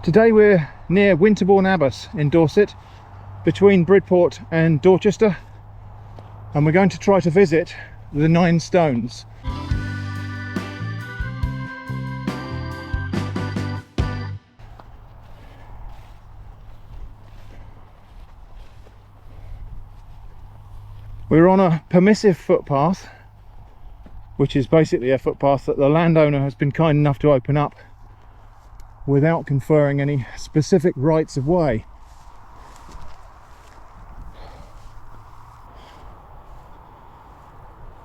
Today we're near Winterbourne Abbas in Dorset, between Bridport and Dorchester, and we're going to try to visit the 9 stones. We're on a permissive footpath, which is basically a footpath that the landowner has been kind enough to open up without conferring any specific rights of way.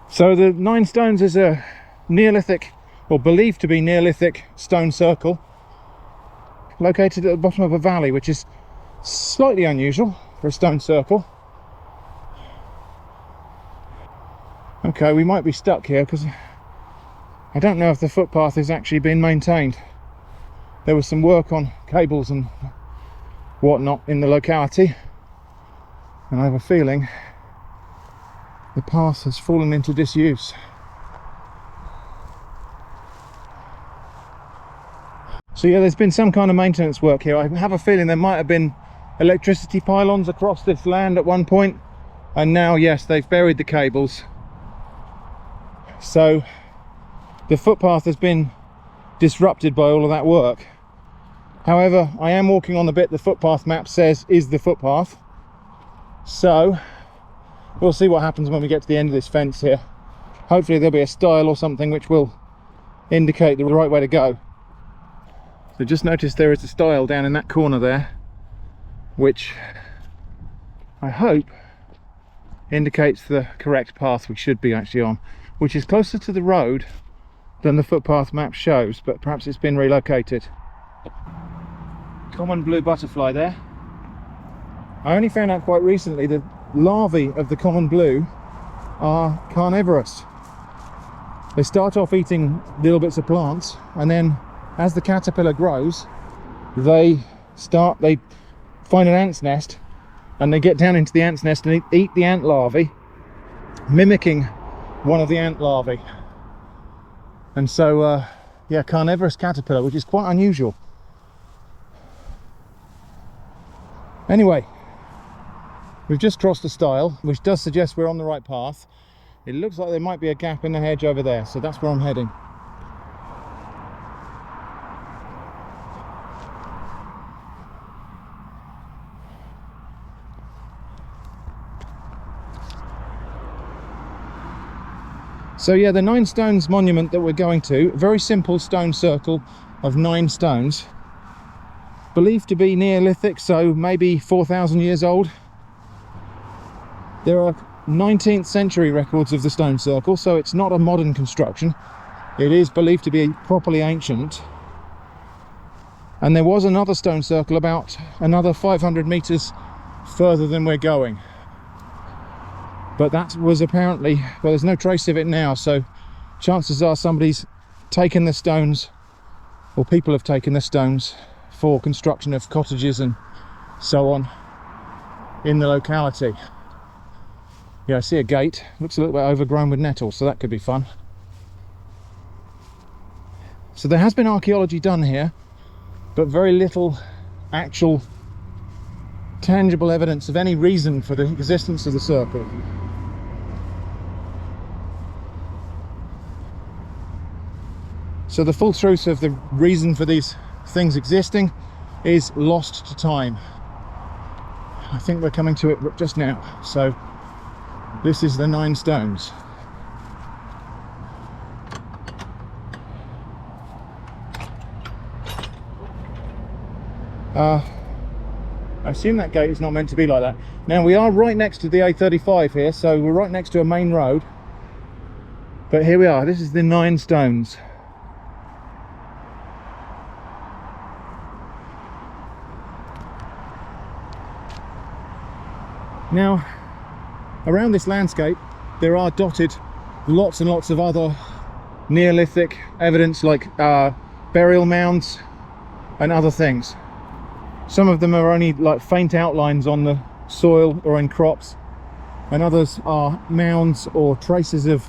So the 9 stones is a Neolithic, or believed to be Neolithic, stone circle located at the bottom of a valley, which is slightly unusual for a stone circle. Okay, we might be stuck here because I don't know if the footpath is actually being maintained. There was some work on cables and whatnot in the locality, and I have a feeling the path has fallen into disuse. So yeah, there's been some kind of maintenance work here. I have a feeling there might have been electricity pylons across this land at one point, and now, yes, they've buried the cables. So the footpath has been disrupted by all of that work. However, I am walking on the bit the footpath map says is the footpath, so we'll see what happens when we get to the end of this fence here. Hopefully there'll be a stile or something which will indicate the right way to go. So just notice there is a stile down in that corner there, which I hope indicates the correct path we should be actually on, which is closer to the road than the footpath map shows, but perhaps it's been relocated. Common blue butterfly there. I only found out quite recently that larvae of the common blue are carnivorous. They start off eating little bits of plants, and then as the caterpillar grows, they find an ant's nest, and they get down into the ant's nest and eat the ant larvae, mimicking one of the ant larvae. And so yeah, carnivorous caterpillar, which is quite unusual. Anyway, we've just crossed a stile, which does suggest we're on the right path. It looks like there might be a gap in the hedge over there, so that's where I'm heading. So yeah, the 9 stones monument that we're going to, a very simple stone circle of 9 stones, believed to be Neolithic, so maybe 4,000 years old. There are 19th century records of the stone circle, so it's not a modern construction. It is believed to be properly ancient. And there was another stone circle about another 500 meters further than we're going. But that was apparently, well, there's no trace of it now, so chances are somebody's taken the stones, or people have taken the stones for construction of cottages and so on in the locality. Yeah, I see a gate. Looks a little bit overgrown with nettles, so that could be fun. So there has been archaeology done here, but very little actual tangible evidence of any reason for the existence of the circle. So the full truth of the reason for these things existing is lost to time. I think we're coming to it just now. So this is the 9 stones. I assume that gate is not meant to be like that. Now we are right next to the A35 here, so we're right next to a main road. But here we are, this is the 9 stones. Now, around this landscape, there are dotted lots and lots of other Neolithic evidence, like burial mounds and other things. Some of them are only like faint outlines on the soil or in crops, and others are mounds or traces of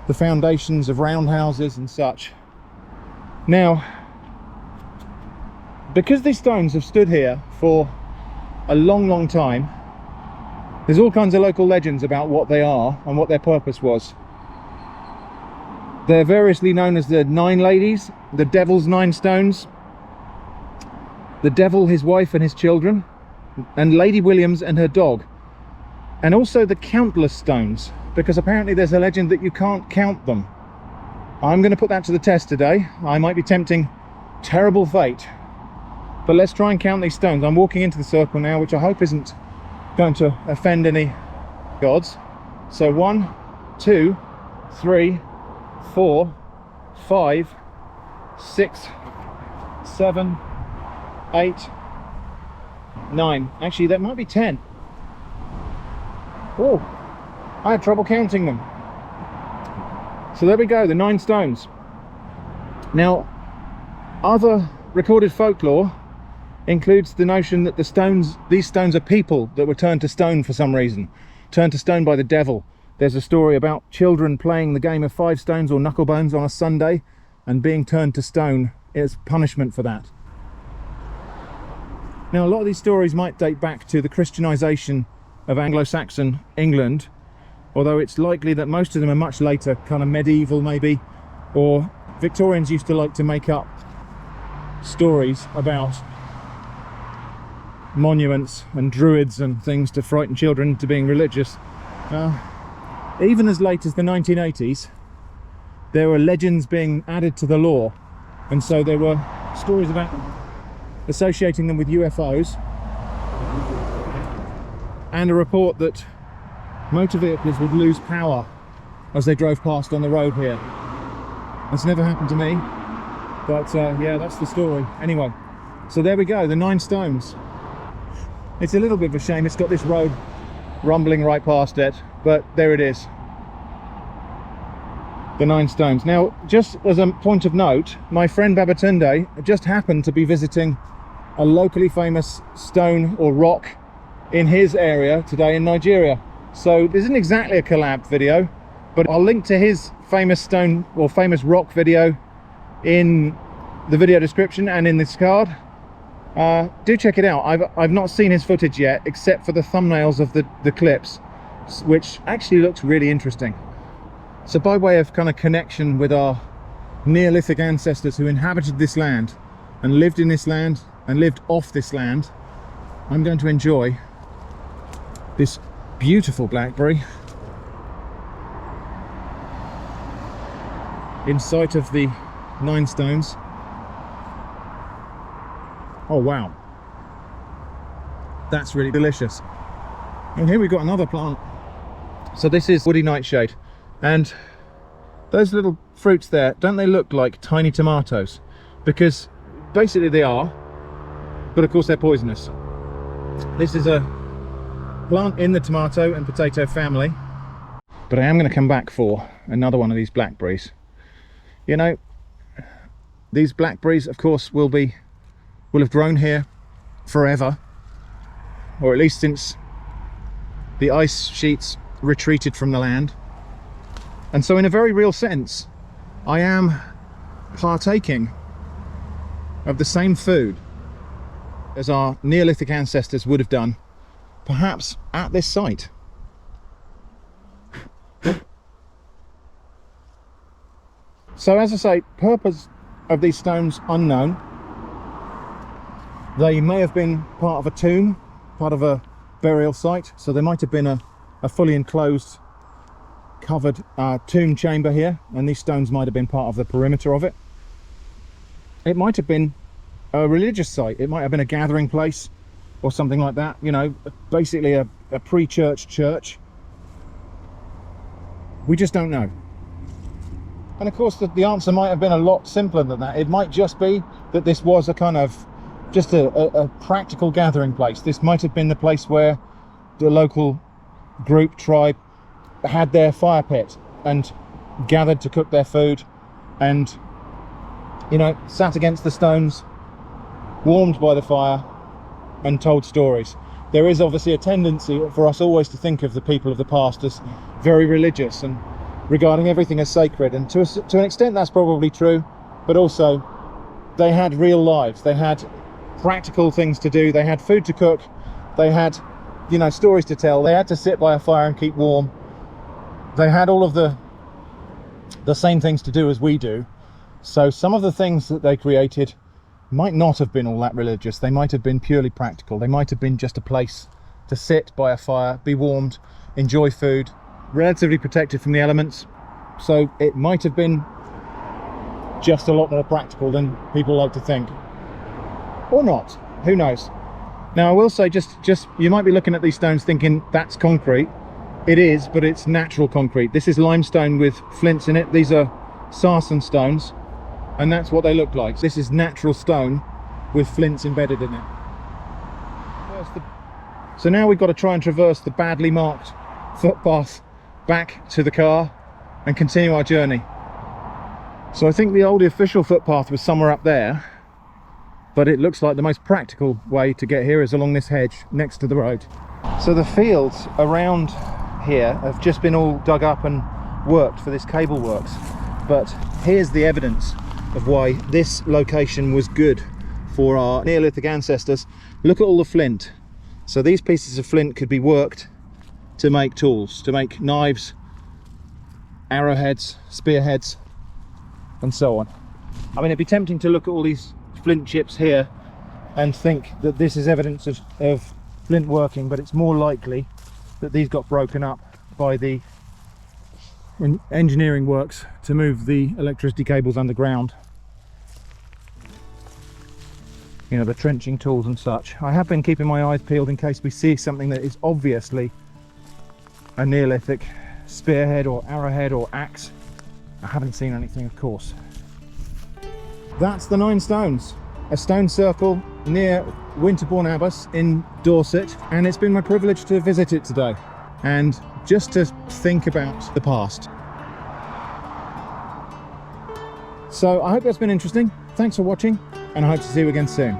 the foundations of roundhouses and such. Now, because these stones have stood here for a long time, there's all kinds of local legends about what they are and what their purpose was. They're variously known as the Nine Ladies, the Devil's Nine Stones, the Devil, his wife and his children, and Lady Williams and her dog, and also the Countless Stones, because apparently there's a legend that you can't count them. I'm going to put that to the test today. I might be tempting terrible fate, but let's try and count these stones. I'm walking into the circle now, which I hope isn't going to offend any gods. So 1, 2, 3, 4, 5, 6, 7, 8, 9. Actually, that might be 10. Oh, I had trouble counting them. So there we go, the 9 stones. Now, other recorded folklore includes the notion that these stones are people that were turned to stone for some reason, turned to stone by the devil. There's a story about children playing the game of 5 stones or knucklebones on a Sunday and being turned to stone as punishment for that. Now, a lot of these stories might date back to the Christianization of Anglo-Saxon England, although it's likely that most of them are much later, kind of medieval maybe, or Victorians used to like to make up stories about monuments and druids and things to frighten children into being religious. Even as late as the 1980s, there were legends being added to the lore, and so there were stories about associating them with UFOs, and a report that motor vehicles would lose power as they drove past on the road here. That's never happened to me, but yeah, that's the story. Anyway, so there we go, the 9 stones. It's a little bit of a shame it's got this road rumbling right past it, but there it is, the 9 stones. Now, just as a point of note, my friend Babatunde just happened to be visiting a locally famous stone or rock in his area today in Nigeria. So this isn't exactly a collab video, but I'll link to his famous stone or famous rock video in the video description and in this card. Do check it out. I've not seen his footage yet, except for the thumbnails of the clips, which actually looks really interesting. So by way of kind of connection with our Neolithic ancestors who inhabited this land and lived in this land and lived off this land, I'm going to enjoy this beautiful blackberry in sight of the 9 stones. Oh wow, that's really delicious. And here we've got another plant. So this is woody nightshade, and those little fruits there, don't they look like tiny tomatoes? Because basically they are, but of course they're poisonous. This is a plant in the tomato and potato family, but I am going to come back for another one of these blackberries. You know, these blackberries of course will have grown here forever, or at least since the ice sheets retreated from the land, and so in a very real sense I am partaking of the same food as our Neolithic ancestors would have done, perhaps at this site. So as I say, purpose of these stones unknown. They may have been part of a tomb, part of a burial site, so there might have been a fully enclosed, covered tomb chamber here, and these stones might have been part of the perimeter of it. It might have been a religious site, it might have been a gathering place or something like that, you know, basically a pre-church church. We just don't know. And of course the answer might have been a lot simpler than that. It might just be that this was a kind of just a practical gathering place. This might have been the place where the local group, tribe, had their fire pit and gathered to cook their food and, you know, sat against the stones, warmed by the fire, and told stories. There is obviously a tendency for us always to think of the people of the past as very religious and regarding everything as sacred, and to an extent that's probably true, but also they had real lives. They had practical things to do. They had food to cook, they had, you know, stories to tell, they had to sit by a fire and keep warm, they had all of the same things to do as we do. So some of the things that they created might not have been all that religious. They might have been purely practical. They might have been just a place to sit by a fire, be warmed, enjoy food, relatively protected from the elements. So it might have been just a lot more practical than people like to think, or not, who knows. Now I will say, just you might be looking at these stones thinking that's concrete. It is, but it's natural concrete. This is limestone with flints in it. These are sarsen stones, and that's what they look like. This is natural stone with flints embedded in it. So now we've got to try and traverse the badly marked footpath back to the car and continue our journey. So I think the old official footpath was somewhere up there, but it looks like the most practical way to get here is along this hedge next to the road. So the fields around here have just been all dug up and worked for this cable works, but here's the evidence of why this location was good for our Neolithic ancestors. Look at all the flint. So these pieces of flint could be worked to make tools, to make knives, arrowheads, spearheads, and so on. I mean, it'd be tempting to look at all these flint chips here and think that this is evidence of flint working, but it's more likely that these got broken up by the engineering works to move the electricity cables underground. You know, the trenching tools and such. I have been keeping my eyes peeled in case we see something that is obviously a Neolithic spearhead or arrowhead or axe. I haven't seen anything, of course. That's the 9 stones. A stone circle near Winterbourne Abbas in Dorset, and it's been my privilege to visit it today and just to think about the past. So I hope that's been interesting. Thanks for watching, and I hope to see you again soon.